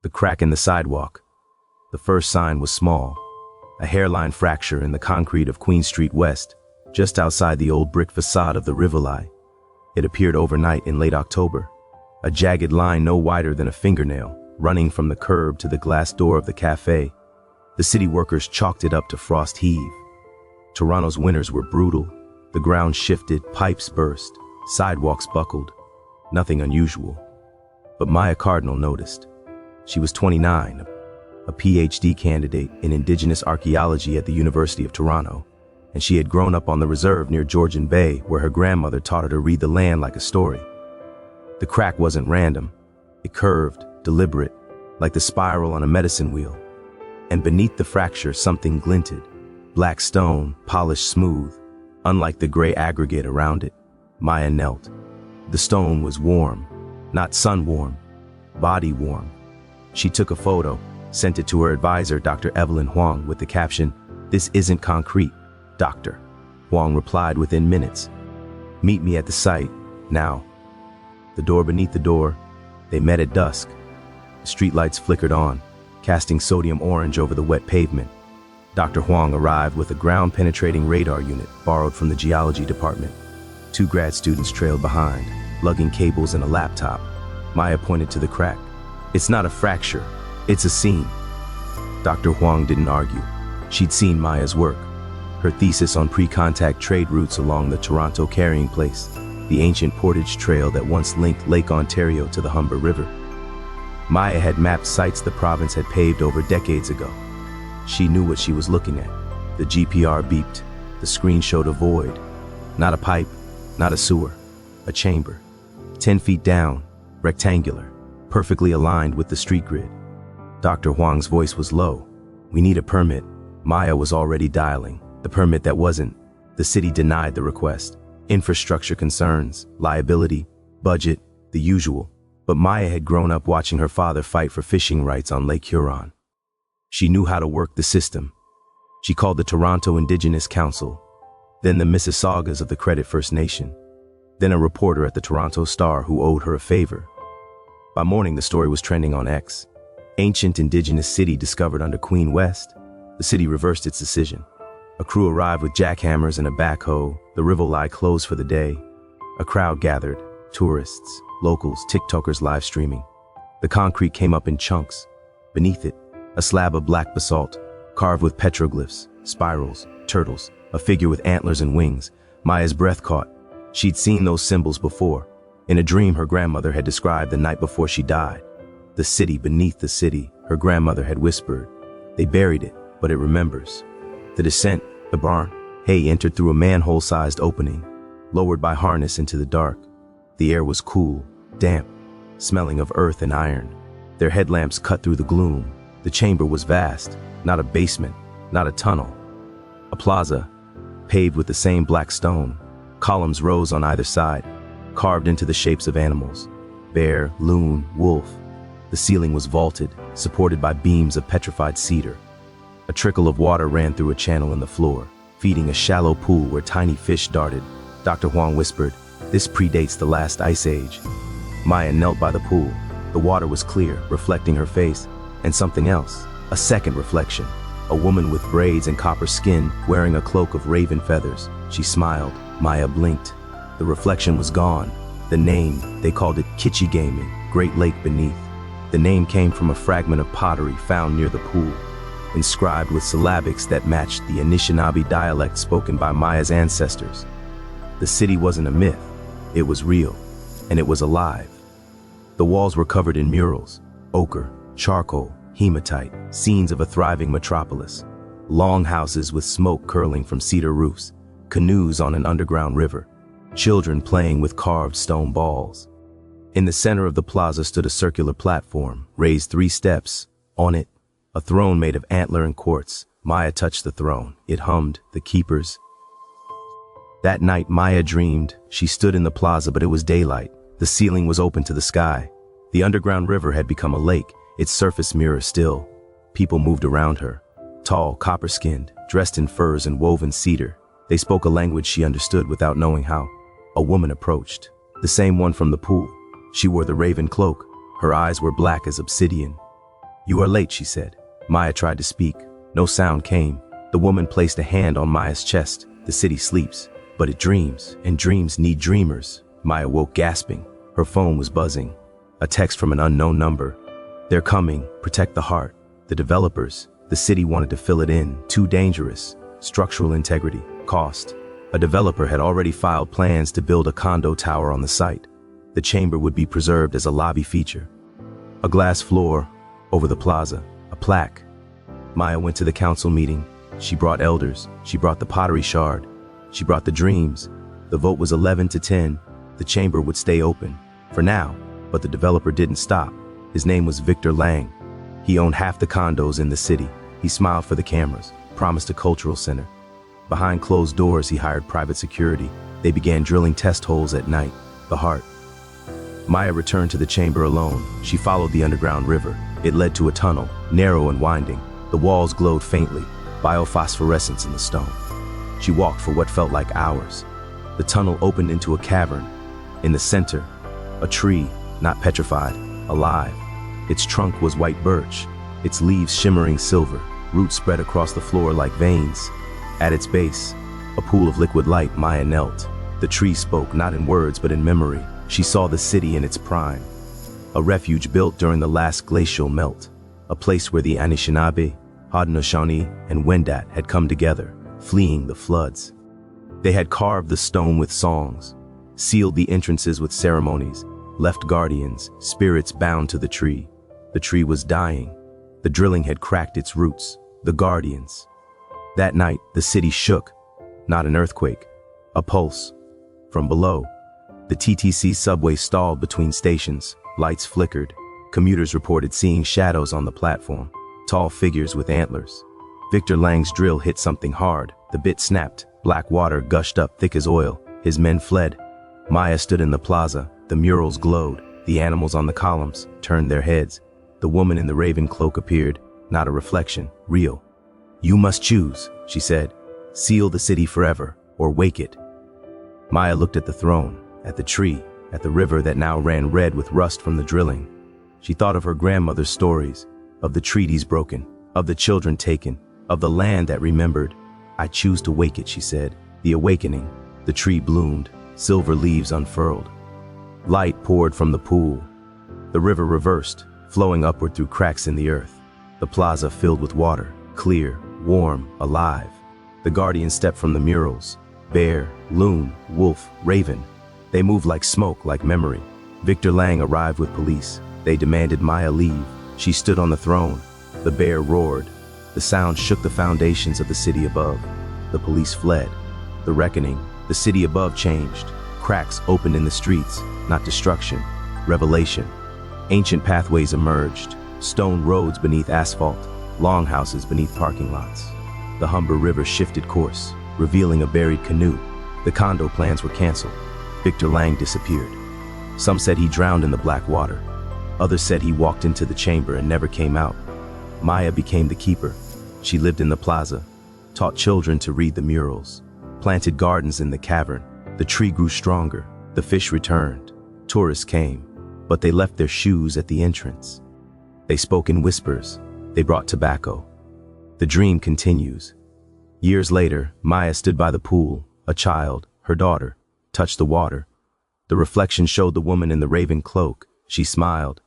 The crack in the sidewalk. The first sign was small, a hairline fracture in the concrete of Queen Street West, just outside the old brick facade of the Rivoli. It appeared overnight in late October, a jagged line no wider than a fingernail, running from the curb to the glass door of the cafe. The city workers chalked it up to frost heave. Toronto's winters were brutal. The ground shifted, pipes burst, sidewalks buckled. Nothing unusual. But Maya Cardinal noticed. She was 29, a PhD candidate in Indigenous archaeology at the University of Toronto, and she had grown up on the reserve near Georgian Bay, where her grandmother taught her to read the land like a story. The crack wasn't random. It curved, deliberate, like the spiral on a medicine wheel. And beneath the fracture, something glinted. Black stone, polished smooth, unlike the gray aggregate around it. Maya knelt. The stone was warm, not sun warm, body warm. She took a photo, sent it to her advisor, Dr. Evelyn Huang, with the caption, "This isn't concrete, doctor." Huang replied within minutes, "Meet me at the site, now." The door beneath the door, they met at dusk. The streetlights flickered on, casting sodium orange over the wet pavement. Dr. Huang arrived with a ground-penetrating radar unit borrowed from the geology department. 2 grad students trailed behind, lugging cables and a laptop. Maya pointed to the crack. "It's not a fracture, it's a seam." Dr. Huang didn't argue. She'd seen Maya's work, her thesis on pre-contact trade routes along the Toronto Carrying Place, the ancient portage trail that once linked Lake Ontario to the Humber River. Maya had mapped sites the province had paved over decades ago. She knew what she was looking at. The GPR beeped. The screen showed a void. Not a pipe, not a sewer, a chamber. 10 feet down, rectangular, perfectly aligned with the street grid. Dr. Huang's voice was low. "We need a permit." Maya was already dialing. The permit that wasn't. The city denied the request. Infrastructure concerns, liability, budget, the usual. But Maya had grown up watching her father fight for fishing rights on Lake Huron. She knew how to work the system. She called the Toronto Indigenous Council, then the Mississaugas of the Credit First Nation, then a reporter at the Toronto Star who owed her a favor. By morning, the story was trending on X. Ancient Indigenous city discovered under Queen West. The city reversed its decision. A crew arrived with jackhammers and a backhoe. The Rivoli closed for the day. A crowd gathered, tourists, locals, TikTokers live streaming. The concrete came up in chunks. Beneath it, a slab of black basalt, carved with petroglyphs, spirals, turtles, a figure with antlers and wings. Maya's breath caught. She'd seen those symbols before. In a dream her grandmother had described the night before she died. The city beneath the city, her grandmother had whispered. They buried it, but it remembers. The descent, the barn. Hay entered through a manhole-sized opening, lowered by harness into the dark. The air was cool, damp, smelling of earth and iron. Their headlamps cut through the gloom. The chamber was vast, not a basement, not a tunnel. A plaza, paved with the same black stone. Columns rose on either side, carved into the shapes of animals. Bear, loon, wolf. The ceiling was vaulted, supported by beams of petrified cedar. A trickle of water ran through a channel in the floor, feeding a shallow pool where tiny fish darted. Dr. Huang whispered, "This predates the last ice age." Maya knelt by the pool. The water was clear, reflecting her face, and something else. A second reflection. A woman with braids and copper skin, wearing a cloak of raven feathers. She smiled. Maya blinked. The reflection was gone. The name, they called it Kitchi Gaming, Great Lake beneath. The name came from a fragment of pottery found near the pool, inscribed with syllabics that matched the Anishinaabe dialect spoken by Maya's ancestors. The city wasn't a myth. It was real, and it was alive. The walls were covered in murals, ochre, charcoal, hematite, scenes of a thriving metropolis. Long houses with smoke curling from cedar roofs, canoes on an underground river, children playing with carved stone balls. In the center of the plaza stood a circular platform, raised 3 steps. On it, a throne made of antler and quartz. Maya touched the throne. It hummed, "The Keepers." That night, Maya dreamed. She stood in the plaza, but it was daylight. The ceiling was open to the sky. The underground river had become a lake, its surface mirror still. People moved around her, tall, copper-skinned, dressed in furs and woven cedar. They spoke a language she understood without knowing how. A woman approached, the same one from the pool. She wore the raven cloak. Her eyes were black as obsidian. You are late, she said. Maya tried to speak. No sound came. The woman placed a hand on Maya's chest. The city sleeps, but it dreams, and dreams need dreamers. Maya woke gasping. Her phone was buzzing. A text from an unknown number. They're coming. Protect the heart. The developers. The city wanted to fill it in. Too dangerous. Structural integrity. Cost. A developer had already filed plans to build a condo tower on the site. The chamber would be preserved as a lobby feature. A glass floor over the plaza. A plaque. Maya went to the council meeting. She brought elders. She brought the pottery shard. She brought the dreams. The vote was 11-10. The chamber would stay open. For now. But the developer didn't stop. His name was Victor Lang. He owned half the condos in the city. He smiled for the cameras, promised a cultural center. Behind closed doors, he hired private security. They began drilling test holes at night. The heart. Maya returned to the chamber alone. She followed the underground river. It led to a tunnel, narrow and winding. The walls glowed faintly, biophosphorescence in the stone. She walked for what felt like hours. The tunnel opened into a cavern. In the center, a tree, not petrified, alive. Its trunk was white birch, its leaves shimmering silver, roots spread across the floor like veins. At its base, a pool of liquid light. Maya knelt. The tree spoke, not in words but in memory. She saw the city in its prime. A refuge built during the last glacial melt. A place where the Anishinaabe, Haudenosaunee, and Wendat had come together, fleeing the floods. They had carved the stone with songs, sealed the entrances with ceremonies, left guardians, spirits bound to the tree. The tree was dying. The drilling had cracked its roots. The guardians. That night, the city shook. Not an earthquake, a pulse. From below, the TTC subway stalled between stations. Lights flickered. Commuters reported seeing shadows on the platform, tall figures with antlers. Victor Lang's drill hit something hard. The bit snapped. Black water gushed up thick as oil. His men fled. Maya stood in the plaza. The murals glowed. The animals on the columns turned their heads. The woman in the raven cloak appeared. Not a reflection, real. You must choose, she said. Seal the city forever, or wake it. Maya looked at the throne, at the tree, at the river that now ran red with rust from the drilling. She thought of her grandmother's stories, of the treaties broken, of the children taken, of the land that remembered. I choose to wake it, she said. The awakening. The tree bloomed, silver leaves unfurled. Light poured from the pool. The river reversed, flowing upward through cracks in the earth. The plaza filled with water, clear, warm, alive. The guardians stepped from the murals. Bear, loon, wolf, raven. They moved like smoke, like memory. Victor Lang arrived with police. They demanded Maya leave. She stood on the throne. The bear roared. The sound shook the foundations of the city above. The police fled. The reckoning. The city above changed. Cracks opened in the streets. Not destruction, revelation. Ancient pathways emerged. Stone roads beneath asphalt. Longhouses beneath parking lots. The Humber River shifted course, revealing a buried canoe. The condo plans were canceled. Victor Lang disappeared. Some said he drowned in the black water. Others said he walked into the chamber and never came out. Maya became the keeper. She lived in the plaza, taught children to read the murals, planted gardens in the cavern. The tree grew stronger. The fish returned. Tourists came, but they left their shoes at the entrance. They spoke in whispers. They brought tobacco. The dream continues. Years later, Maya stood by the pool. A child, her daughter, touched the water. The reflection showed the woman in the raven cloak. She smiled.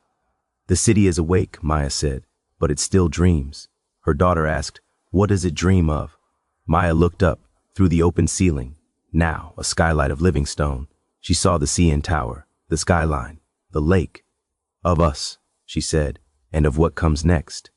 The city is awake, Maya said, but it still dreams. Her daughter asked, what does it dream of? Maya looked up, through the open ceiling. Now, a skylight of living stone. She saw the CN Tower, the skyline, the lake. Of us, she said, and of what comes next.